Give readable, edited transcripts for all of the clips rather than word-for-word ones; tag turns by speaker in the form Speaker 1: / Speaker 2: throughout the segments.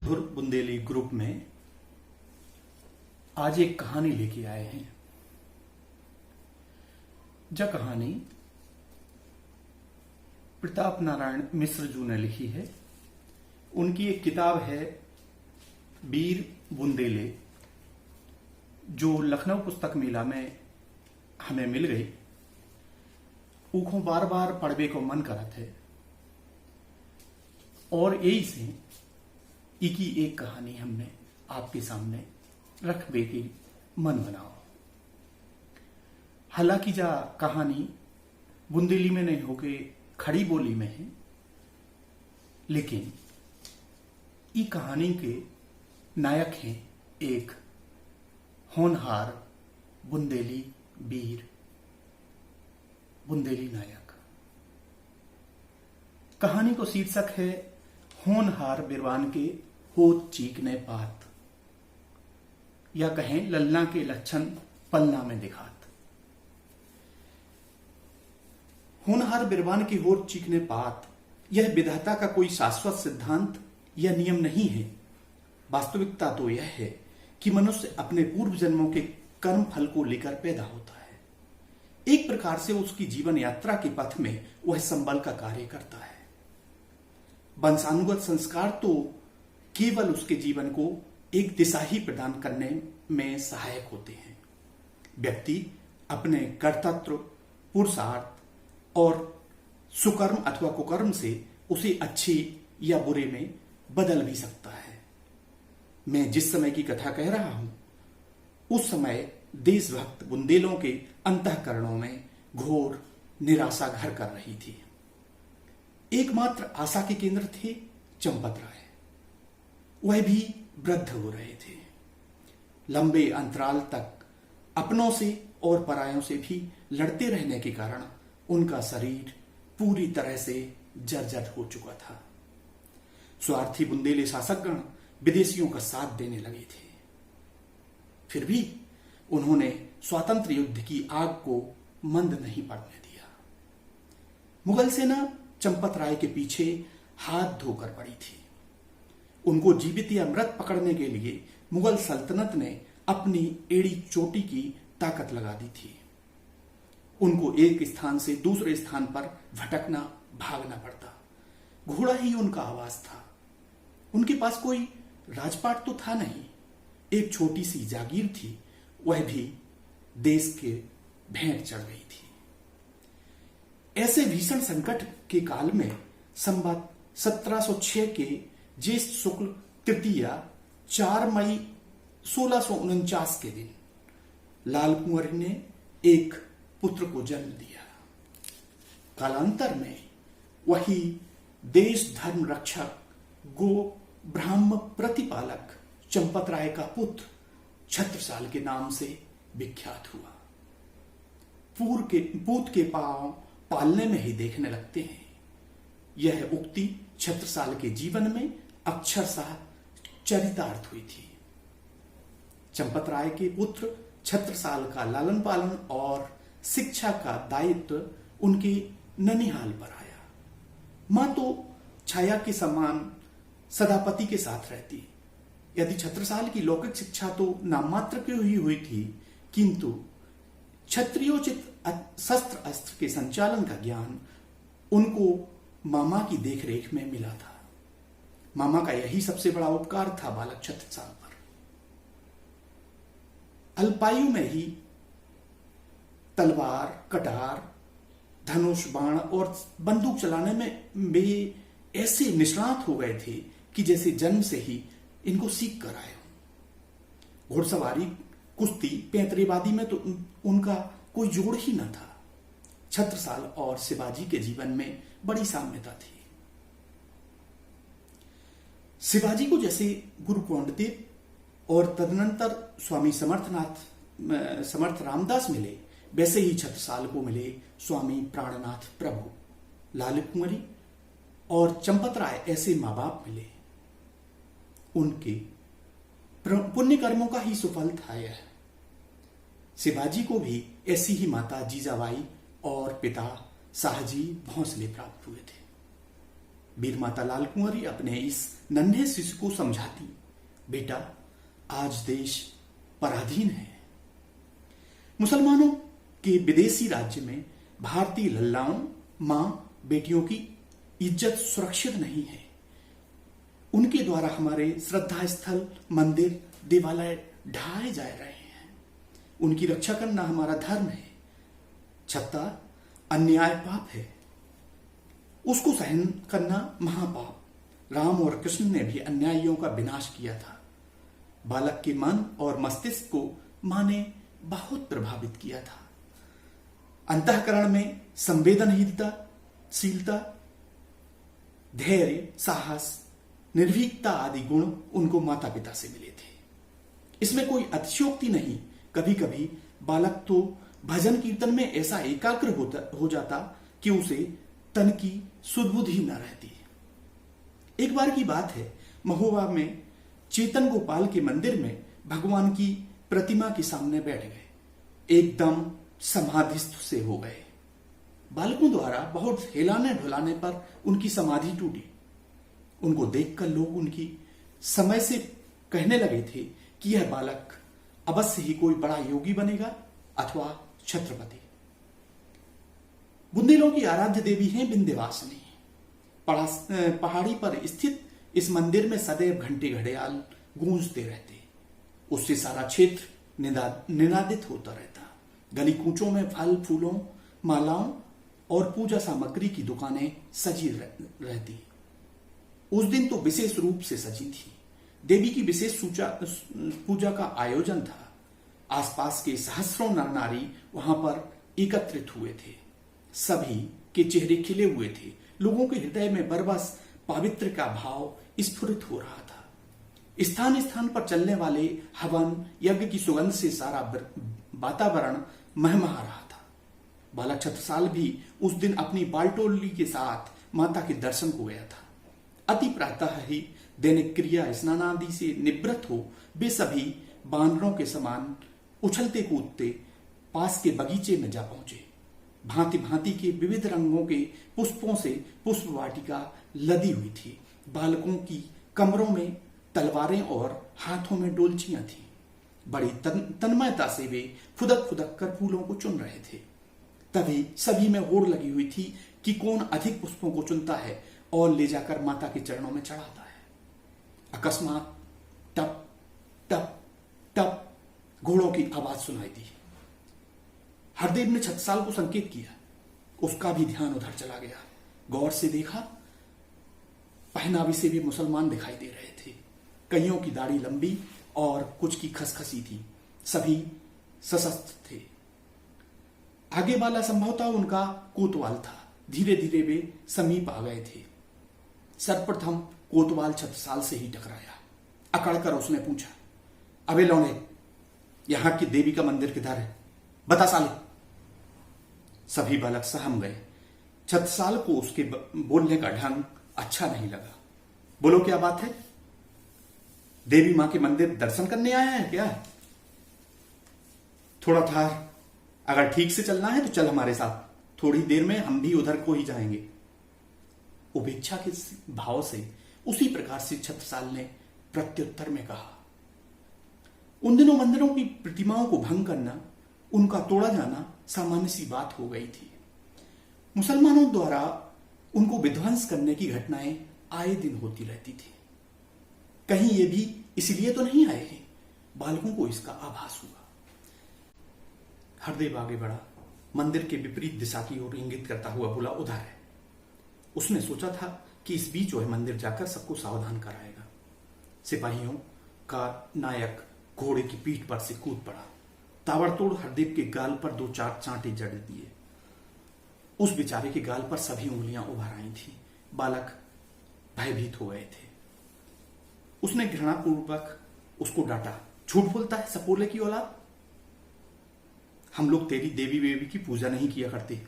Speaker 1: मधुर Bundeli group में आज एक कहानी लेके आए हैं। यह कहानी प्रताप नारायण मिश्र जी ने लिखी है। उनकी एक किताब है वीर बुंदेले, जो लखनऊ पुस्तक मेला में हमें मिल गई। ऊखों बार बार पढ़वे को मन करत है और यही से इकी एक कहानी हमने आपके सामने रखबे की मन बनाओ। हालांकि जा कहानी बुंदेली में नहीं होके खड़ी बोली में है, लेकिन ई कहानी के नायक हैं एक होनहार बुंदेली वीर, बुंदेली नायक। कहानी को शीर्षक है होनहार बिरवान के होत चीकने पात, या कहें लल्ला के लक्षण पलना में दिखात। होनहार बिरवान के होत चीकने पात यह विधाता का कोई शाश्वत सिद्धांत या नियम नहीं है। वास्तविकता तो यह है कि मनुष्य अपने पूर्व जन्मों के कर्म फल को लेकर पैदा होता है। एक प्रकार से उसकी जीवन यात्रा के पथ में वह संबल का कार्य करता है। वंशानुगत संस्कार तो केवल उसके जीवन को एक दिशा ही प्रदान करने में सहायक होते हैं। व्यक्ति अपने कर्तृत्व, पुरुषार्थ और सुकर्म अथवा कुकर्म से उसे अच्छे या बुरे में बदल भी सकता है। मैं जिस समय की कथा कह रहा हूं, उस समय देशभक्त बुंदेलों के अंतःकरणों में घोर निराशा घर कर रही थी। एकमात्र आशा के केंद्र थे चंपत राय। वह भी वृद्ध हो रहे थे। लंबे अंतराल तक अपनों से और परायों से भी लड़ते रहने के कारण उनका शरीर पूरी तरह से जर्जर हो चुका था। स्वार्थी बुंदेली शासकगण विदेशियों का साथ देने लगे थे। फिर भी उन्होंने स्वातंत्र युद्ध की आग को मंद नहीं पड़ने दिया। मुगल सेना चंपत राय के पीछे हाथ धोकर पड़ी थी। उनको जीवित या मृत पकड़ने के लिए मुगल सल्तनत ने अपनी एड़ी चोटी की ताकत लगा दी थी। उनको एक स्थान से दूसरे स्थान पर भटकना, भागना पड़ता। घोड़ा ही उनका आवाज था। उनके पास कोई राजपाट तो था नहीं। एक छोटी सी जागीर थी, वह भी देश के भेंट चढ़ गई थी। ऐसे भीषण संकट के काल में संवत 1706 के ज्येष्ठ शुक्ल तृतीया 4 मई 1649 के दिन लाल कुंवर ने एक पुत्र को जन्म दिया। कालांतर में वही देश धर्म रक्षक, गो ब्राह्म प्रतिपालक चंपत राय का पुत्र छत्रसाल के नाम से विख्यात हुआ। पूत के पांव पालने में ही देखने लगते हैं। यह उक्ति छत्रसाल के जीवन में अक्षरशः चरितार्थ हुई थी। चंपत राय के पुत्र छत्रसाल का लालन पालन और शिक्षा का दायित्व उनके ननिहाल पर आया। मां तो छाया के समान सदा पति के साथ रहती। यदि छत्रसाल की लौकिक शिक्षा तो नाम मात्र की ही हुई थी, किंतु क्षत्रियोचित शस्त्र अस्त्र के संचालन का ज्ञान उनको मामा की देखरेख में मिला था। मामा का यही सबसे बड़ा उपकार था बालक छत्रसाल पर। अल्पायु में ही तलवार, कटार, धनुष, बाण और बंदूक चलाने में वे ऐसे निष्णात हो गए थे कि जैसे जन्म से ही इनको सीख कर आए हों। घुड़सवारी, कुश्ती, पैंतरेबाजी में तो उनका कोई जोड़ ही न था। छत्रसाल और शिवाजी के जीवन में बड़ी साम्यता थी। शिवाजी को जैसे गुरु कोंडदेव और तदनंतर स्वामी समर्थ रामदास मिले, वैसे ही छत्रसाल को मिले स्वामी प्राणनाथ प्रभु, लाल कुंवरी और चंपत राय। ऐसे मां बाप मिले। उनके पुण्य कर्मों का ही सुफल था यह। शिवाजी को भी ऐसी ही माता जीजाबाई और पिता शाहजी भोंसले प्राप्त हुए थे। वीर माता लाल कुंवरी अपने इस नन्हे शिशु को समझाती, बेटा आज देश पराधीन है। मुसलमानों के विदेशी राज्य में भारतीय लल्लाओं, मां बेटियों की इज्जत सुरक्षित नहीं है। उनके द्वारा हमारे श्रद्धा स्थल, मंदिर, देवालय ढाए जा रहे हैं। उनकी रक्षा करना हमारा धर्म है। छत्ता अन्याय पाप है, उसको सहन करना महापाप। राम और कृष्ण ने भी अन्यायियों का विनाश किया था। बालक के मन और मस्तिष्क को मां ने बहुत प्रभावित किया था। अंतःकरण में संवेदनशीलता, धैर्य, साहस, निर्भीकता आदि गुण उनको माता पिता से मिले थे। इसमें कोई अतिशयोक्ति नहीं। कभी कभी बालक तो भजन कीर्तन में ऐसा एकाग्र हो जाता कि उसे तन की सुधबुद्धि न रहती। एक बार की बात है, महोबा में चेतन गोपाल के मंदिर में भगवान की प्रतिमा के सामने बैठ गए। एकदम समाधिस्थ से हो गए। बालकों द्वारा बहुत हिलाने ढुलाने पर उनकी समाधि टूटी। उनको देखकर लोग उनकी समय से कहने लगे थे कि यह बालक अवश्य ही कोई बड़ा योगी बनेगा अथवा छत्रपति। बुंदेलों की आराध्य देवी हैं विंध्यवासिनी। पहाड़ी पर स्थित इस मंदिर में सदैव घंटे घड़ियाल गूंजते रहते। उससे सारा क्षेत्र निनादित होता रहता। गली कूचों में फल, फूलों, मालाओं और पूजा सामग्री की दुकानें सजी रहती। उस दिन तो विशेष रूप से सजी थी। देवी की विशेष पूजा का आयोजन था। आसपास के सहस्रों नर नारी वहां पर एकत्रित हुए थे। सभी के चेहरे खिले हुए थे। लोगों के हृदय में बरबस पावित्र का भाव स्फुरित हो रहा था। स्थान स्थान पर चलने वाले हवन यज्ञ की सुगंध से सारा वातावरण महमहा रहा था। बालक छत्रसाल भी उस दिन अपनी बालटोली के साथ माता के दर्शन को गया था। अति प्रातः ही दैनिक क्रिया स्नान आदि से निवृत्त हो वे सभी बानरों के समान उछलते कूदते पास के बगीचे में जा पहुंचे। भांति भांति के विविध रंगों के पुष्पों से पुष्प वाटिका लदी हुई थी। बालकों की कमरों में तलवारें और हाथों में डोलचियां थी। बड़ी तन्मयता से वे फुदक फुदक कर फूलों को चुन रहे थे। तभी सभी में होड़ लगी हुई थी कि कौन अधिक पुष्पों को चुनता है और ले जाकर माता के चरणों में चढ़ाता है। अकस्मात टप टप टप घोड़ों की आवाज सुनाई दी। हरदेव ने छत्रसाल को संकेत किया। उसका भी ध्यान उधर चला गया। गौर से देखा, पहनावे से भी मुसलमान दिखाई दे रहे थे। कईयों की दाढ़ी लंबी और कुछ की खसखसी थी। सभी सशस्त्र थे। आगे वाला संभवतः उनका कोतवाल था। धीरे धीरे वे समीप आ गए थे। सर्वप्रथम कोतवाल छत्रसाल से ही टकराया। अकड़कर उसने पूछा, अबे लौंडे, यहां की देवी का मंदिर किधर है? बता साले। सभी बालक सहम गए। छत्रसाल को उसके बोलने का ढंग अच्छा नहीं लगा। बोलो, क्या बात है? देवी मां के मंदिर दर्शन करने आया है क्या? थोड़ा ठहर, अगर ठीक से चलना है तो चल हमारे साथ। थोड़ी देर में हम भी उधर को ही जाएंगे। उपेक्षा के भाव से उसी प्रकार से छत्रसाल ने प्रत्युत्तर में कहा। उन दिनों मंदिरों की प्रतिमाओं को भंग करना, उनका तोड़ा जाना सामान्य सी बात हो गई थी। मुसलमानों द्वारा उनको विध्वंस करने की घटनाएं आए दिन होती रहती थी। कहीं ये भी इसलिए तो नहीं आए हैं। बालकों को इसका आभास हुआ। हरदेव आगे बढ़ा। मंदिर के विपरीत दिशा की ओर इंगित करता हुआ बोला, उधर है। उसने सोचा था कि इस बीच वह मंदिर जाकर सबको सावधान कराएगा। सिपाहियों का नायक घोड़े की पीठ पर से कूद पड़ा। ताबड़तोड़ हरदेव के गाल पर 2-4 चांटे जड़ दिए। उस बेचारे के गाल पर सभी उंगलियां उभर आई थी। बालक भयभीत हो गए थे। उसने घृणापूर्वक उसको डांटा, झूठ बोलता है सपोले की औलाद। हम लोग तेरी देवी वेवी की पूजा नहीं किया करते।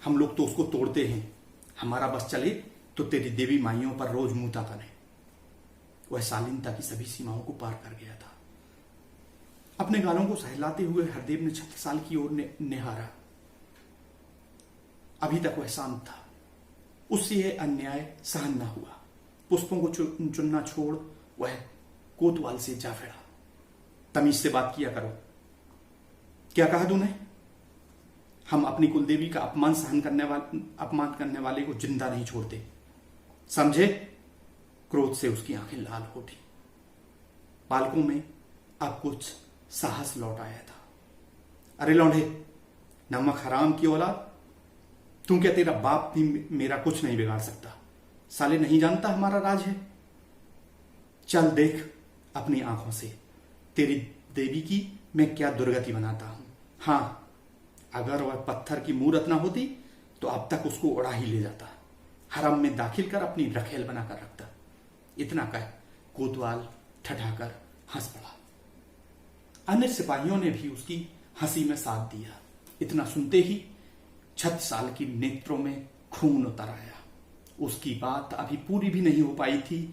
Speaker 1: हम लोग तो उसको तोड़ते हैं। हमारा बस चले तो तेरी देवी माइयों पर रोज मुंहता करें। वह शालीनता की सभी सीमाओं को पार कर गया था। अपने गालों को सहलाते हुए हरदेव ने छत्रसाल की ओर निहारा। अभी तक वह शांत था। उससे यह अन्याय सहन न हुआ। पुष्पों को चुनना छोड़ वह कोतवाल से जा फिरा। तमीज से बात किया करो। क्या कहा तूने? हम अपनी कुलदेवी का अपमान करने वाले को जिंदा नहीं छोड़ते, समझे? क्रोध से उसकी आंखें लाल हो उठी। बालकों में अब कुछ साहस लौट आया था। अरे लौंडे, नमक हराम की औलाद, तू क्या, तेरा बाप भी मेरा कुछ नहीं बिगाड़ सकता। साले नहीं जानता हमारा राज है। चल देख अपनी आंखों से तेरी देवी की मैं क्या दुर्गति बनाता हूं। हां, अगर वह पत्थर की मूरत ना होती तो अब तक उसको उड़ा ही ले जाता, हरम में दाखिल कर अपनी रखेल बनाकर रखता। इतना कह कोतवाल ठठाकर हंस पड़ा। अन्य सिपाहियों ने भी उसकी हंसी में साथ दिया। इतना सुनते ही छत्रसाल की नेत्रों में खून उतर आया। उसकी बात अभी पूरी भी नहीं हो पाई थी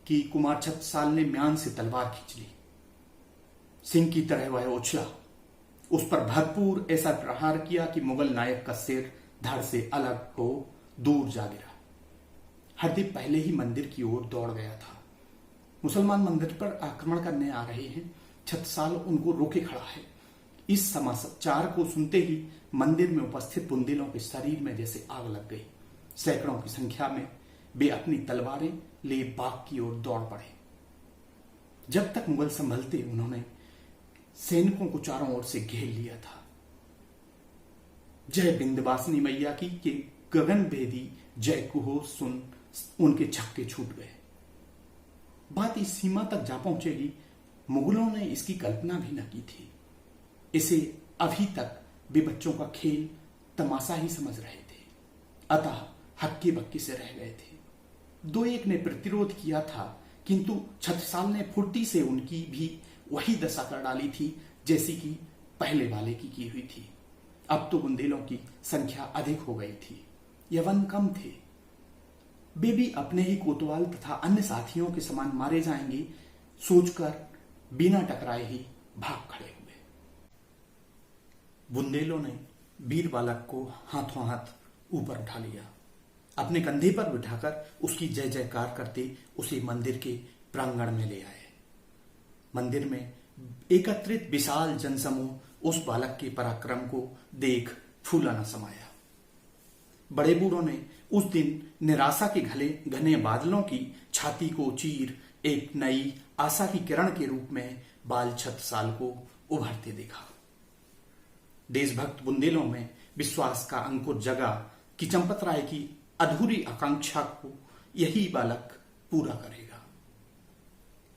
Speaker 1: कि कुमार छत्रसाल ने म्यान से तलवार खींच ली। सिंह की तरह वह उछला, उस पर भरपूर ऐसा प्रहार किया कि मुगल नायक का सिर धड़ से अलग हो दूर जा गिरा। हरदीप पहले ही मंदिर की ओर दौड़ गया था। मुसलमान मंदिर पर आक्रमण करने आ रहे हैं। छत्रसाल उनको रोके खड़ा है। इस समाचार को सुनते ही मंदिर में उपस्थित बुंदेलों के शरीर में जैसे आग लग गई। सैकड़ों की संख्या में वे अपनी तलवारें ले बाग की ओर दौड़ पड़े। जब तक मुगल संभलते उन्होंने सैनिकों को चारों ओर से घेर लिया था। जय विंध्यवासिनी मैया की के गगन भेदी जय कुहो सुन उनके छक्के छूट गए। बात इस सीमा तक जा पहुंचेगी, मुगलों ने इसकी कल्पना भी न की थी। इसे अभी तक वे बच्चों का खेल तमाशा ही समझ रहे थे, अतः हक्के बक्के से रह गए थे। दो एक ने प्रतिरोध किया था, किंतु छत्रसाल ने फुर्ती से उनकी भी वही दशा कर डाली थी जैसी कि पहले वाले की हुई थी। अब तो बुंदेलों की संख्या अधिक हो गई थी, यवन कम थे। वे भी अपने ही कोतवाल तथा अन्य साथियों के समान मारे जाएंगे सोचकर बिना टकराए ही भाग खड़े हुए। बुंदेलों ने वीर बालक को हाथों हाथ ऊपर उठा लिया। अपने कंधे पर बिठाकर उसकी जय जयकार करते उसे मंदिर के प्रांगण में ले आए। मंदिर में एकत्रित विशाल जनसमूह उस बालक के पराक्रम को देख फूला न समाया। बड़े बूढ़ों ने उस दिन निराशा के घने बादलों की छाती को चीर एक नई आशा की किरण के रूप में बाल छत्रसाल को उभरते देखा। देशभक्त बुंदेलों में विश्वास का अंकुर जगा कि चंपत राय की अधूरी आकांक्षा को यही बालक पूरा करेगा।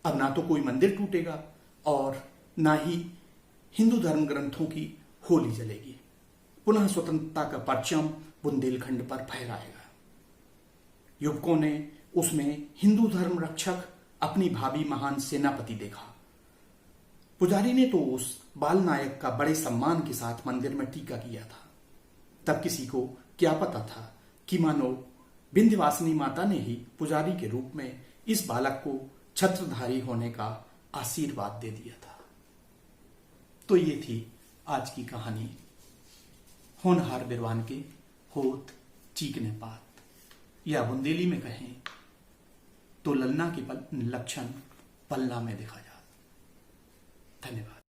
Speaker 1: अब ना तो कोई मंदिर टूटेगा और ना ही हिंदू धर्म ग्रंथों की होली जलेगी। पुनः स्वतंत्रता का परचम बुंदेलखंड पर फहराएगा। युवकों ने उसमें हिंदू धर्म रक्षक अपनी भावी महान सेनापति देखा। पुजारी ने तो उस बाल नायक का बड़े सम्मान के साथ मंदिर में टीका किया था। तब किसी को क्या पता था कि मानो विंध्यवासिनी माता ने ही पुजारी के रूप में इस बालक को छत्रधारी होने का आशीर्वाद दे दिया था। तो ये थी आज की कहानी, होनहार बिरवान के होत चीकने पात, या बुंदेली में कहें तो ललना के लक्षण पलना में देखा जाता। धन्यवाद।